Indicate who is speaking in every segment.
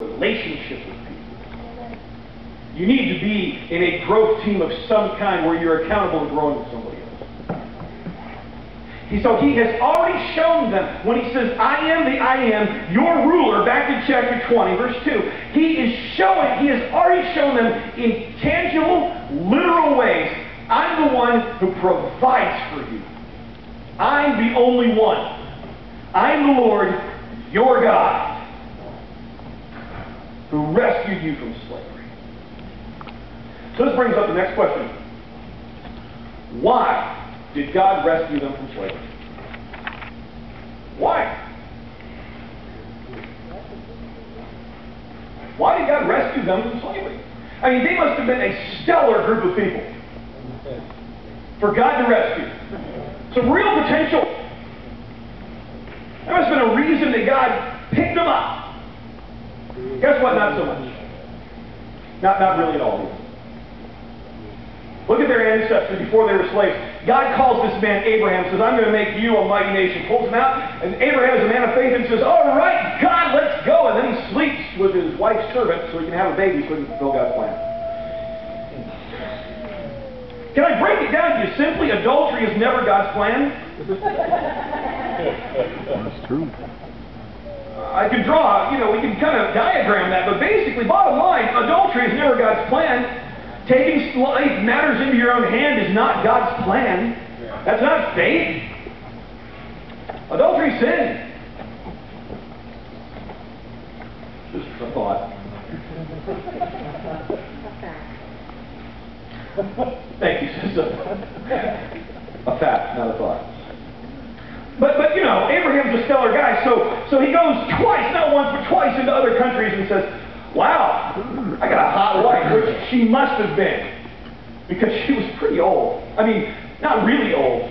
Speaker 1: relationship with people. You need to be in a growth team of some kind where you're accountable and growing with somebody else. So he has already shown them, when he says, I am the I am, your ruler, back in chapter 20, verse 2, he has already shown them in tangible, literal ways, I'm the one who provides for you. I'm the only one. I'm the Lord, your God, who rescued you from slavery. So this brings up the next question. Why did God rescue them from slavery? Why? Why did God rescue them from slavery? I mean, they must have been a stellar group of people for God to rescue. Some real potential. There must have been a reason that God picked them up. Guess what? Not so much. Not really at all. Look at their ancestors before they were slaves. God calls this man Abraham, says, I'm going to make you a mighty nation. Pulls him out, and Abraham is a man of faith and says, all right, God, let's go. And then he sleeps with his wife's servant so he can have a baby so he can fulfill God's plan. Can I break it down to you simply? Adultery is never God's plan.
Speaker 2: That's true.
Speaker 1: I could draw, we can kind of diagram that, but basically, bottom line, adultery is never God's plan. Taking life matters into your own hand is not God's plan. That's not faith. Adultery is sin. Just a thought. Thank you, sister. A fact, not a thought. But Abraham's a stellar guy, so he goes twice, not once, but twice into other countries and says, wow, I got a hot wife, which she must have been, because she was pretty old. I mean, not really old.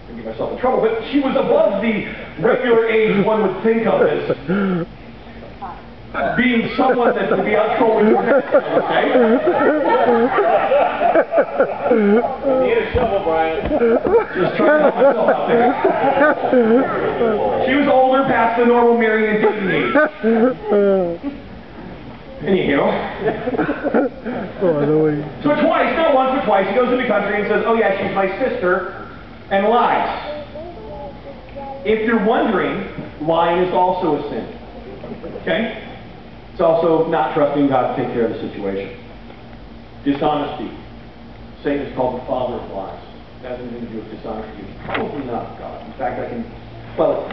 Speaker 1: I get myself in trouble, but she was above the regular age one would think of as being someone that would be out trolling your head, okay?
Speaker 3: You need a shovel, Brian.
Speaker 1: Just trying to help myself out there. She was older, past the normal marrying and dating age. Anyhow. So twice, not once, but twice, he goes into the country and says, oh yeah, she's my sister, and lies. If you're wondering, lying is also a sin. Okay? It's also not trusting God to take care of the situation. Dishonesty. Satan is called the father of lies. That has anything to do with dishonesty. It's probably not God. In fact, well,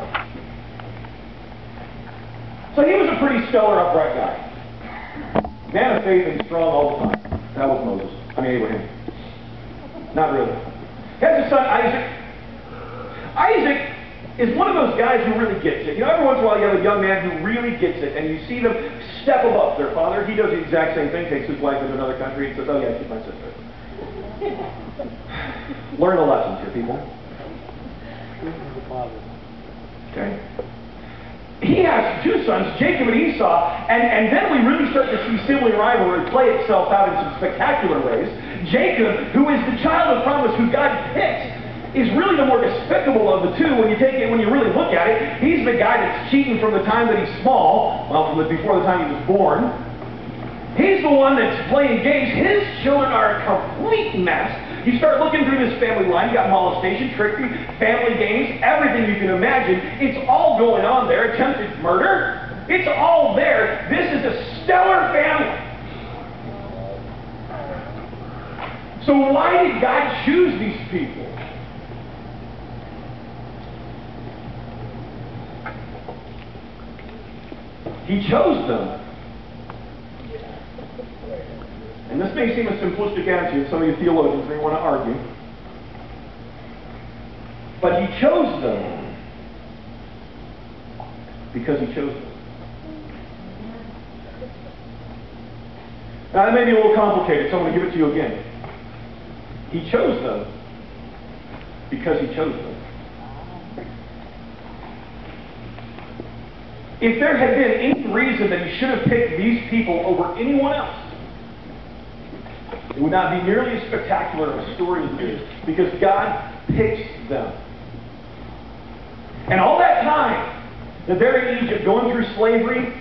Speaker 1: so he was a pretty stellar, upright guy. Man of faith and strong all the time. That was Abraham. Not really. He has a son, Isaac. Isaac is one of those guys who really gets it. Every once in a while you have a young man who really gets it, and you see them step above their father. He does the exact same thing, takes his wife into another country and says, oh yeah, she's my sister. Learn the lessons here, people. Okay? He has two sons, Jacob and Esau, and then we really start to see sibling rivalry play itself out in some spectacular ways. Jacob, who is the child of promise who God picked, is really the more despicable of the two when you really look at it. He's the guy that's cheating from the time that he's small, before the time he was born. He's the one that's playing games. His children are a complete mess. You start looking through this family line, you got molestation, trickery, family games, everything you can imagine. It's all going on there. Attempted murder. It's all there. This is a stellar family. So why did God choose these people? He chose them. And this may seem a simplistic answer, and some of you theologians may want to argue. But he chose them because he chose them. Now that may be a little complicated, so I'm going to give it to you again. He chose them because he chose them. If there had been any reason that he should have picked these people over anyone else, it would not be nearly as spectacular of a story as it is, because God picks them. And all that time that they're in Egypt going through slavery,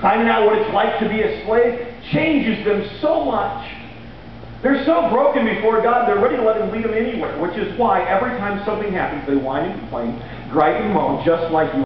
Speaker 1: finding out what it's like to be a slave, changes them so much. They're so broken before God, they're ready to let Him lead them anywhere, which is why every time something happens, they whine and complain, gripe and moan, just like you.